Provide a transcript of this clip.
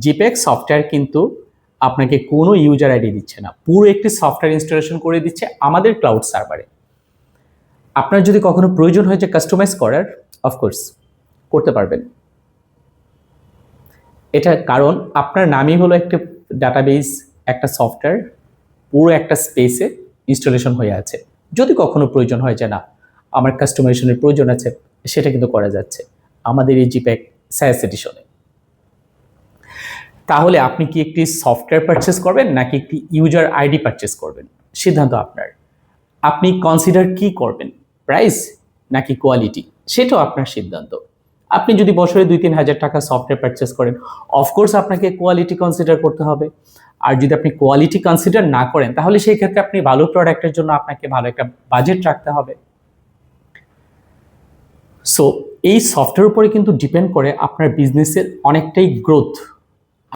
জিপ্যাক software কিন্তু আপনাকে কোনো ইউজার আইডি দিচ্ছে না, পুরো একটি সফটওয়্যার ইনস্টলেশন করে দিচ্ছে আমাদের ক্লাউড সার্ভারে। আপনার যদি কখনো প্রয়োজন হয় যে কাস্টমাইজ করার, অফকোর্স করতে পারবেন। এটা কারণ আপনার নামই হলো একটা ডাটাবেস, একটা সফটওয়্যার পুরো একটা স্পেসে ইনস্টলেশন হয়ে আছে। যদি কখনো প্রয়োজন হয় যে না আমার কাস্টমাইজেশনের প্রয়োজন আছে, সেটা কিন্তু করা যাচ্ছে আমাদের এই জিপ্যাক সায়াস এডিশনে। তাহলে আপনি কি একটি সফটওয়্যার পারচেস করবেন নাকি একটি ইউজার আইডি পারচেস করবেন, সিদ্ধান্ত আপনার। আপনি কনসিডার কি করবেন, প্রাইস নাকি কোয়ালিটি, সেটাও আপনার সিদ্ধান্ত। আপনি যদি বছরে 2-3 হাজার টাকা সফটওয়্যার পারচেস করেন, অফকোর্স আপনাকে কোয়ালিটি কনসিডার করতে হবে। আর যদি আপনি কোয়ালিটি কনসিডার না করেন, তাহলে সেই ক্ষেত্রে আপনি ভালো প্রোডাক্টের জন্য আপনাকে ভালো একটা বাজেট রাখতে হবে। সো এই সফটওয়্যার উপরে কিন্তু ডিপেন্ড করে আপনার বিজনেসের অনেকটাই গ্রোথ।